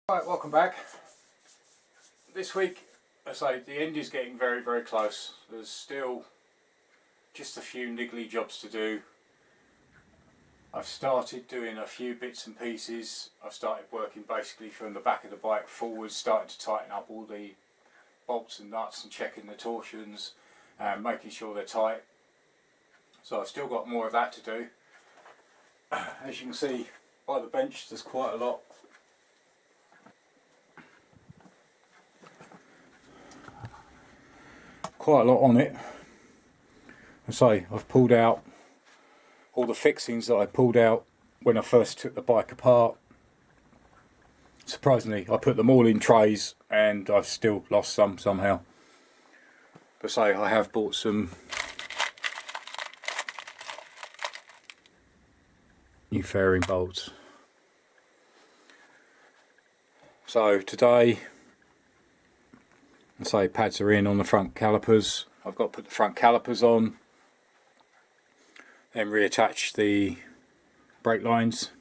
Right, welcome back. This week, as I say, the end is getting very close. There's still just a few niggly jobs to do. I've started doing a few bits and pieces. I've started working basically from the back of the bike forwards, starting to tighten up all the bolts and nuts and checking the torsions and making sure they're tight. So I've still got more of that to do. As you can see by the bench, there's quite a lot. Quite a lot on it. I say I've pulled out all the fixings that I pulled out when I first took the bike apart. Surprisingly, I put them all in trays and I've still lost some somehow. But say I have bought some new fairing bolts. So today, I say pads are in on the front calipers. I've got to put the front calipers on, then reattach the brake lines.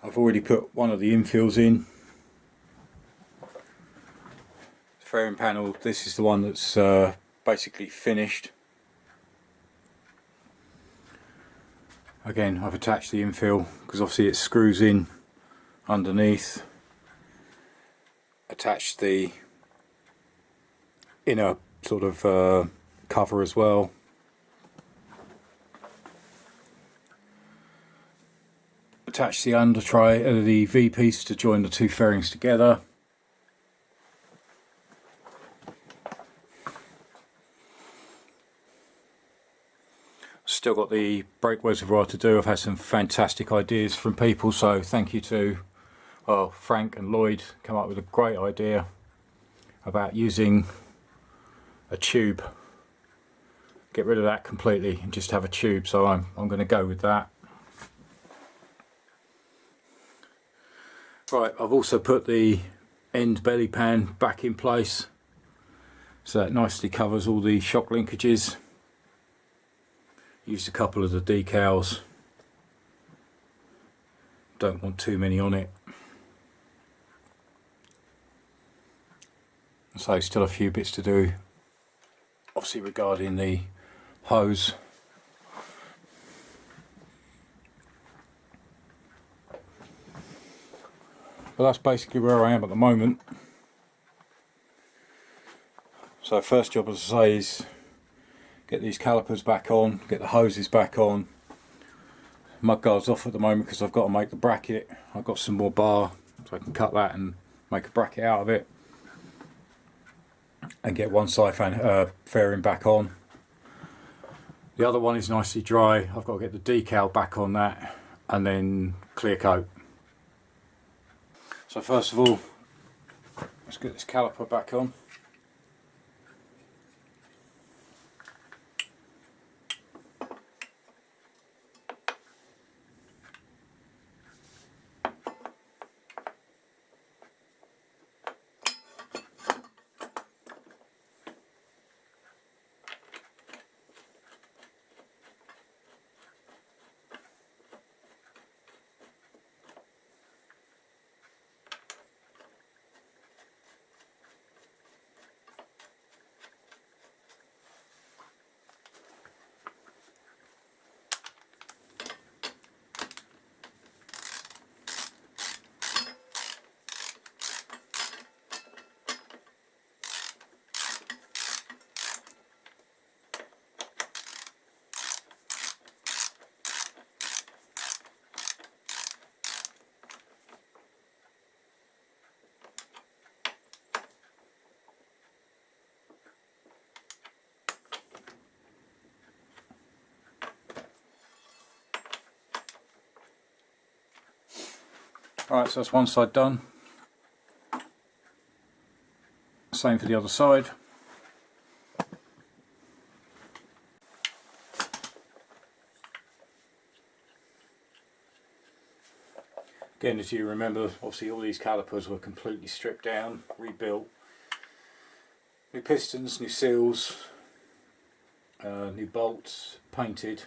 I've already put one of the infills in. The fairing panel, this is the one that's basically finished. Again, I've attached the infill because obviously it screws in underneath. Attached the inner sort of cover as well. Attach the under tray, the V piece to join the two fairings together. Still got the brake reservoir to do. I've had some fantastic ideas from people, so thank you to Frank and Lloyd. Come up with a great idea about using a tube. Get rid of that completely and just have a tube, so I'm going to go with that. Right, I've also put the end belly pan back in place, so that nicely covers all the shock linkages. Used a couple of the decals, don't want too many on it. So still a few bits to do, obviously regarding the hose. But that's basically where I am at the moment. So first job, as I say, is get these calipers back on, get the hoses back on. Mudguard's off at the moment because I've got to make the bracket. I've got some more bar, so I can cut that and make a bracket out of it. And get one side fairing back on. The other one is nicely dry. I've got to get the decal back on that and then clear coat. So first of all, let's get this caliper back on. Alright, so that's one side done. Same for the other side. Again, as you remember, obviously all these calipers were completely stripped down, rebuilt. New pistons, new seals, new bolts, painted.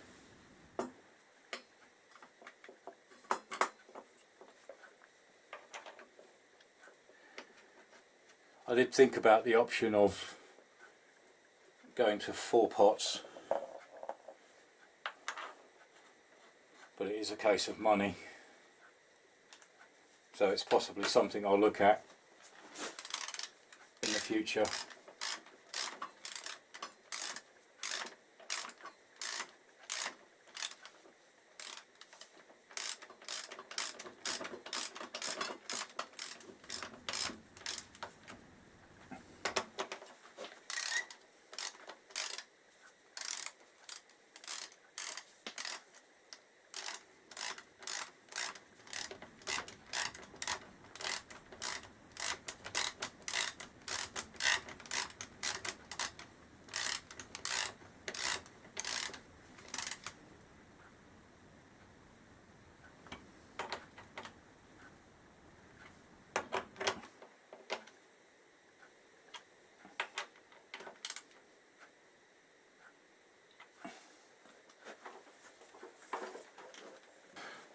I did think about the option of going to 4 pots, but it is a case of money, so it's possibly something I'll look at in the future.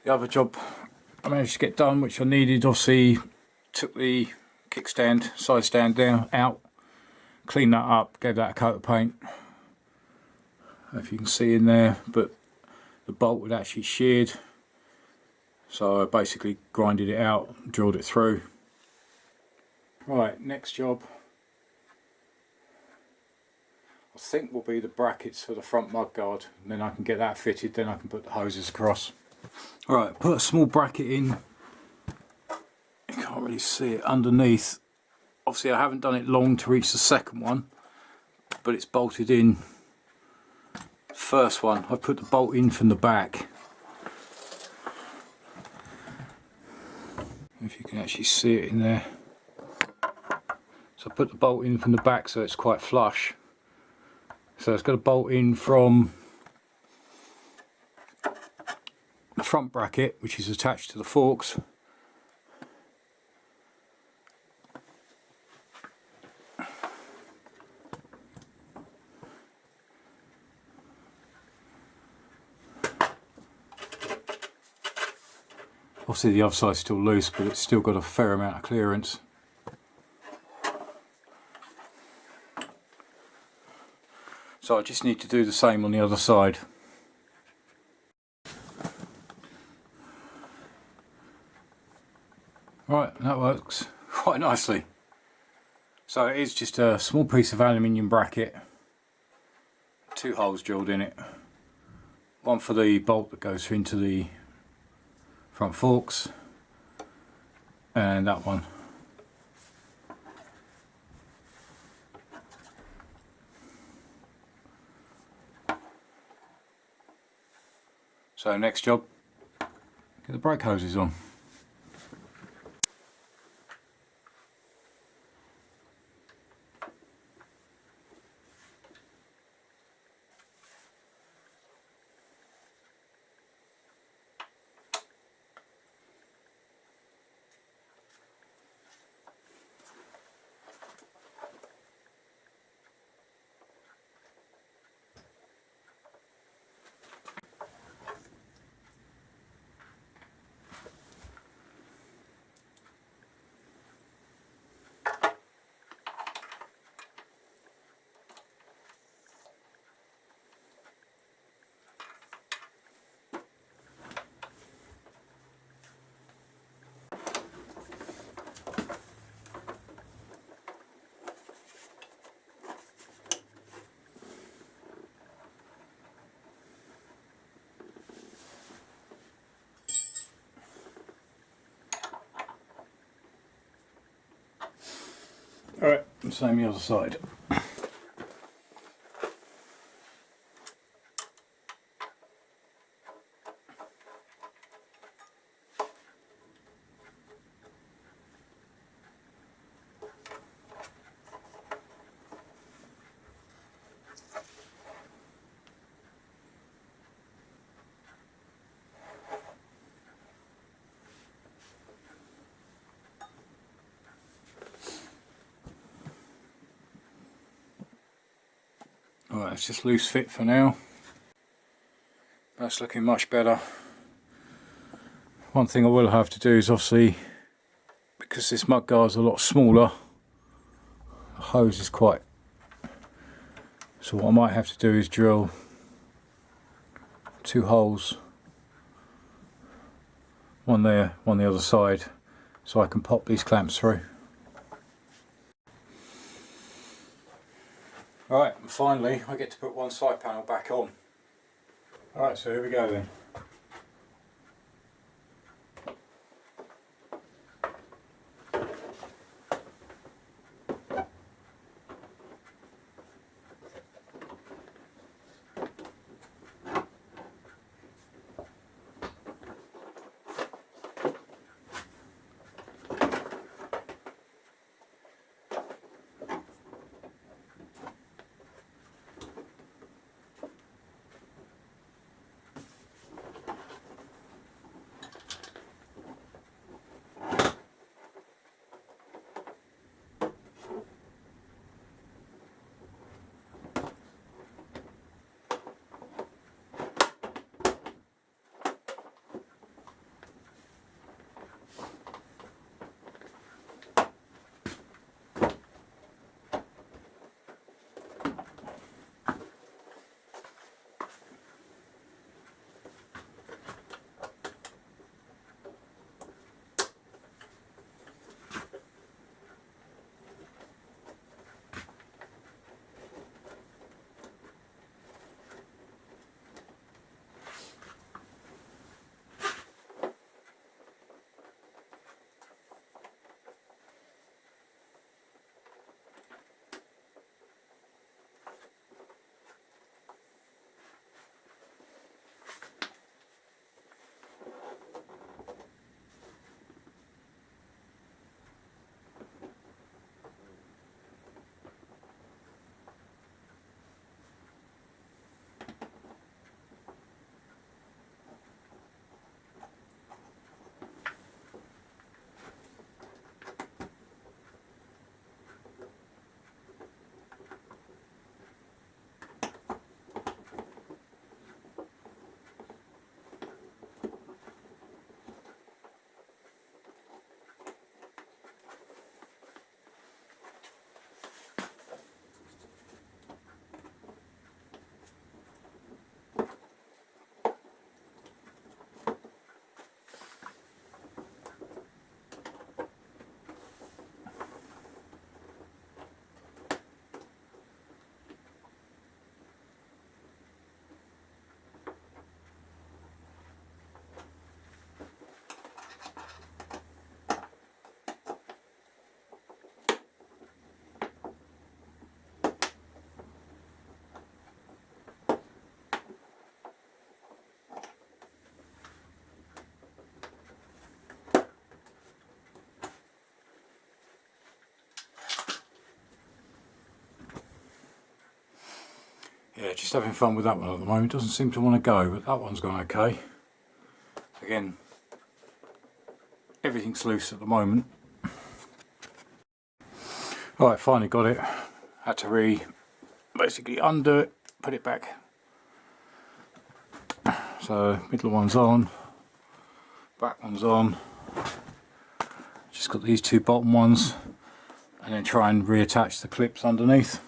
The other job I managed to get done, which I needed, obviously took the kickstand, side stand down, out, cleaned that up, gave that a coat of paint. I don't know if you can see in there, but the bolt had actually sheared, so I basically grinded it out, drilled it through. Right, next job I think will be the brackets for the front mudguard, and then I can get that fitted, then I can put the hoses across. Alright, put a small bracket in. You can't really see it underneath. Obviously I haven't done it long to reach the second one, but it's bolted in. First one, I've put the bolt in from the back. If you can actually see it in there. So I put the bolt in from the back so it's quite flush. So it's got a bolt in from the front bracket, which is attached to the forks. Obviously the other side's still loose, but it's still got a fair amount of clearance. So I just need to do the same on the other side. Right, that works quite nicely. So it is just a small piece of aluminium bracket, 2 holes drilled in it, one for the bolt that goes into the front forks, and that one. So next job, get the brake hoses on. Alright, same the other side. Alright, it's just loose fit for now. That's looking much better. One thing I will have to do is, obviously, because this mudguard's a lot smaller, hose is quite, so what I might have to do is drill 2 holes, one there, one the other side, so I can pop these clamps through. Alright, and finally I get to put one side panel back on. Alright, so here we go then. Yeah, just having fun with that one at the moment. Doesn't seem to want to go, but that one's gone okay. Again, everything's loose at the moment. Alright, finally got it. Had to basically undo it, put it back. So middle one's on, back one's on. Just got these 2 bottom ones, and then try and reattach the clips underneath.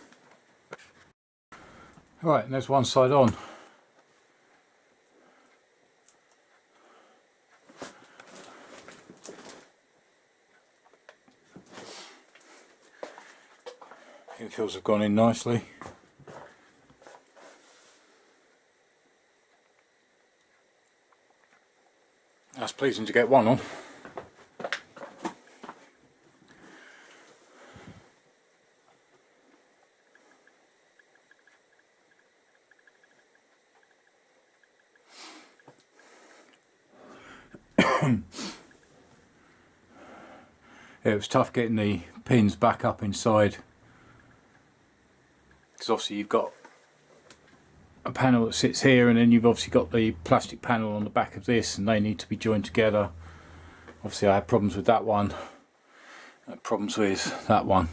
Right, and there's one side on. Infills have gone in nicely. That's pleasing to get one on. It was tough getting the pins back up inside, because obviously you've got a panel that sits here, and then you've obviously got the plastic panel on the back of this, and they need to be joined together. Obviously I had problems with that one, problems with that one.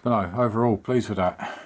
But no, overall pleased with that.